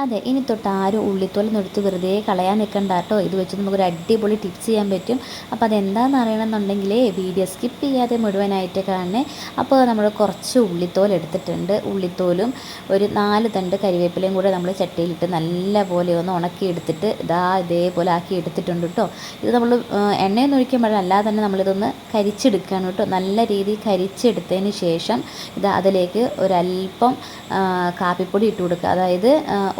അതെ, ഇനി തൊട്ട് ആരും ഉള്ളിത്തോലൊന്നും എടുത്ത് വെറുതെ കളയാൻ നിൽക്കണ്ട കേട്ടോ. ഇത് വെച്ച് നമുക്കൊരു അടിപൊളി ടിപ്സ് ചെയ്യാൻ പറ്റും. അപ്പോൾ അതെന്താണെന്ന് അറിയണമെന്നുണ്ടെങ്കിൽ വീഡിയോ സ്കിപ്പ് ചെയ്യാതെ മുഴുവനായിട്ട് കാണണേ. അപ്പോൾ നമ്മൾ കുറച്ച് ഉള്ളിത്തോൽ എടുത്തിട്ടുണ്ട്. ഉള്ളിത്തോലും ഒരു 4 തണ്ട് കരിവേപ്പിലയും കൂടെ നമ്മൾ ചട്ടിയിലിട്ട് നല്ല പോലെ ഒന്ന് ഉണക്കിയെടുത്തിട്ട് ഇതേപോലെ ആക്കി എടുത്തിട്ടുണ്ട് കേട്ടോ. ഇത് നമ്മൾ എണ്ണയൊന്നും ഒഴിക്കാൻ പാടില്ല, അല്ലാതെ തന്നെ നമ്മളിതൊന്ന് കരിച്ചെടുക്കുകയാണ് കേട്ടോ. നല്ല രീതിയിൽ കരിച്ചെടുത്തതിന് ശേഷം അതിലേക്ക് ഒരല്പം കാപ്പിപ്പൊടി ഇട്ട് കൊടുക്കുക. അതായത്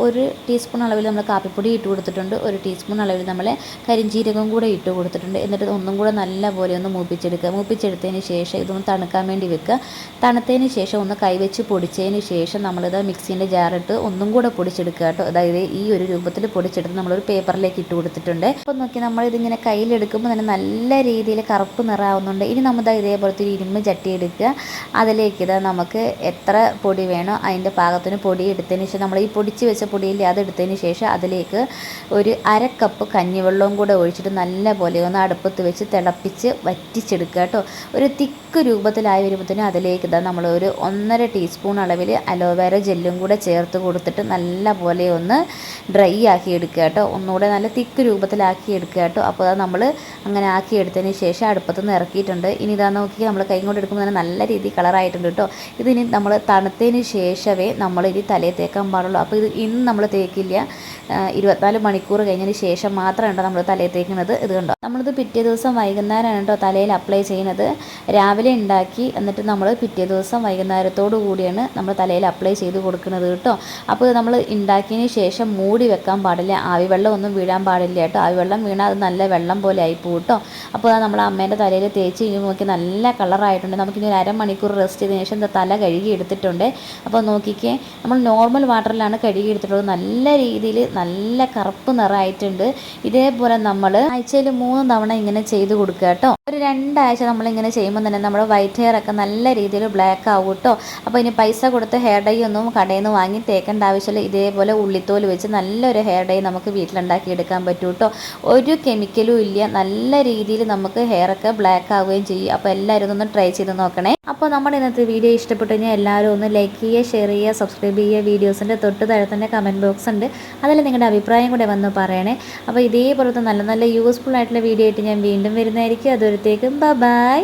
1 ടീസ്പൂൺ അളവിൽ നമ്മൾ കാപ്പിപ്പൊടി ഇട്ട് കൊടുത്തിട്ടുണ്ട്. 1 ടീസ്പൂൺ അളവിൽ നമ്മൾ കരിഞ്ജീരകം കൂടെ ഇട്ട് കൊടുത്തിട്ടുണ്ട്. എന്നിട്ട് ഒന്നും കൂടെ നല്ല പോലെ ഒന്ന് മൂപ്പിച്ചെടുക്കുക. മൂപ്പിച്ചെടുത്തതിന് ശേഷം ഇതൊന്ന് തണുക്കാൻ വേണ്ടി വെക്കുക. തണുത്തതിന് ശേഷം ഒന്ന് കൈവച്ച് പൊടിച്ചതിന് ശേഷം നമ്മളിത് മിക്സീൻ്റെ ജാറിട്ട് ഒന്നും കൂടെ പൊടിച്ചെടുക്കുക കേട്ടോ. അതായത് ഈ ഒരു രൂപത്തിൽ പൊടിച്ചെടുത്ത് നമ്മളൊരു പേപ്പറിലേക്ക് ഇട്ട് കൊടുത്തിട്ടുണ്ട്. അപ്പോൾ നോക്കി നമ്മളിതിങ്ങനെ കയ്യിലെടുക്കുമ്പോൾ തന്നെ നല്ല രീതിയിൽ കറുപ്പ് നിറാവുന്നുണ്ട്. ഇനി നമ്മൾ ഇതേപോലത്തെ ഒരു ഇരുമ്പ് ചട്ടി എടുക്കുക. അതിലേക്ക് നമുക്ക് എത്ര പൊടി വേണോ അതിൻ്റെ പാകത്തിന് പൊടി എടുത്തതിന് ശേഷം നമ്മൾ ഈ പൊടിച്ച് വെച്ച പൊടിയില്ലേ അതെടുത്തതിന് ശേഷം അതിലേക്ക് ഒരു 1/2 കപ്പ് കഞ്ഞിവെള്ളവും കൂടെ ഒഴിച്ചിട്ട് നല്ല പോലെ ഒന്ന് അടുപ്പത്ത് വെച്ച് തിളപ്പിച്ച് വറ്റിച്ചെടുക്കുക കേട്ടോ. ഒരു തിക്ക് രൂപത്തിലായി വരുമ്പോഴത്തേനും അതിലേക്ക് നമ്മൾ ഒരു 1.5 ടീസ്പൂൺ അളവിൽ അലോവേര ജെല്ലും കൂടെ ചേർത്ത് കൊടുത്തിട്ട് നല്ല പോലെ ഒന്ന് ഡ്രൈ ആക്കി എടുക്കുക കേട്ടോ. ഒന്നുകൂടെ നല്ല തിക്ക് രൂപത്തിലാക്കി എടുക്കുക കേട്ടോ. അപ്പോൾ നമ്മൾ അങ്ങനെ ആക്കി എടുത്തതിന് ശേഷം അടുപ്പത്ത് നിന്ന് ഇറക്കിയിട്ടുണ്ട്. ഇനി നോക്കി നമ്മൾ കൈ കൊണ്ട് എടുക്കുമ്പോൾ തന്നെ നല്ല രീതിയിൽ കളറായിട്ടുണ്ട് കേട്ടോ. ഇതിനി നമ്മൾ തണുത്തതിന് ശേഷമേ നമ്മൾ ഇനി തലയിൽ തേക്കാൻ പാടുള്ളൂ. അപ്പോൾ ഇത് ഇന്ന് നമ്മൾ തേക്കില്ല, 24 മണിക്കൂർ കഴിഞ്ഞതിന് ശേഷം മാത്രമാണ് നമ്മൾ തലയിൽ തേക്കുന്നത്. ഇത് കണ്ടോ, നമ്മളിത് പിറ്റേ ദിവസം വൈകുന്നേരമാണ് കേട്ടോ തലയിൽ അപ്ലൈ ചെയ്യുന്നത്. രാവിലെ ഉണ്ടാക്കി എന്നിട്ട് നമ്മൾ പിറ്റേ ദിവസം വൈകുന്നേരത്തോടു കൂടിയാണ് നമ്മൾ തലയിൽ അപ്ലൈ ചെയ്ത് കൊടുക്കുന്നത് കേട്ടോ. അപ്പോൾ നമ്മൾ ഉണ്ടാക്കിയതിന് ശേഷം മൂടി വെക്കാൻ പാടില്ല, ആവി വെള്ളം ഒന്നും വീഴാൻ പാടില്ല കേട്ടോ. ആവി വെള്ളം വീണാൽ അത് നല്ല വെള്ളം പോലെ ആയിപ്പോകും കേട്ടോ. അപ്പോൾ നമ്മൾ അമ്മേൻ്റെ തലയിൽ തേച്ച് കഴിയുമ്പോൾ നോക്കി നല്ല കളറായിട്ടുണ്ട്. നമുക്കിനി ഒരു 1/2 മണിക്കൂർ റെസ്റ്റ് ചെയ്തതിന് ശേഷം തല കഴുകി എടുത്തിട്ടുണ്ട്. അപ്പോൾ നോക്കിക്കേ, നമ്മൾ നോർമൽ വാട്ടറിലാണ് കഴുകി എടുത്തിട്ടുള്ളത്. നല്ല രീതിയിൽ നല്ല കറുപ്പ് നിറമായിട്ടുണ്ട്. ഇതേപോലെ നമ്മൾ ആഴ്ചയിൽ 3 തവണ ഇങ്ങനെ ചെയ്ത് കൊടുക്കുക കേട്ടോ. ഒരു 2 ആഴ്ച നമ്മളിങ്ങനെ ചെയ്യുമ്പോൾ തന്നെ നമ്മുടെ വൈറ്റ് ഹെയർ ഒക്കെ നല്ല രീതിയിൽ ബ്ലാക്ക് ആവും കേട്ടോ. അപ്പോൾ ഇനി പൈസ കൊടുത്ത് ഹെയർ ഡൈ ഒന്നും കടയിൽ നിന്ന് വാങ്ങി തേക്കേണ്ട ആവശ്യമില്ല. ഇതേപോലെ ഉള്ളിത്തോൽ വെച്ച് നല്ലൊരു ഹെയർ ഡൈ നമുക്ക് വീട്ടിലുണ്ടാക്കി എടുക്കാൻ പറ്റും കേട്ടോ. ഒരു കെമിക്കലും ഇല്ല, നല്ല രീതിയിൽ നമുക്ക് ഹെയറൊക്കെ ബ്ലാക്ക് ആവുകയും ചെയ്യും. അപ്പോൾ എല്ലാവരും ഒന്ന് ട്രൈ ചെയ്ത് നോക്കണേ. അപ്പോൾ നമ്മുടെ ഇന്നത്തെ വീഡിയോ ഇഷ്ടപ്പെട്ടു കഴിഞ്ഞാൽ എല്ലാവരും ഒന്ന് ലൈക്ക് ചെയ്യുക, ഷെയർ ചെയ്യുക, സബ്സ്ക്രൈബ് ചെയ്യുക. വീഡിയോസിൻ്റെ തൊട്ട് താഴെ തന്നെ കമൻറ്റ് ബോക്സ് ഉണ്ട്, അതിൽ നിങ്ങളുടെ അഭിപ്രായം കൂടെ വന്ന് പറയണേ. അപ്പോൾ ഇതേപോലത്തെ നല്ല നല്ല യൂസ്ഫുൾ ആയിട്ടുള്ള വീഡിയോ ആയിട്ട് ഞാൻ വീണ്ടും വരുന്നതായിരിക്കും. അതുവരത്തേക്കും ബൈ.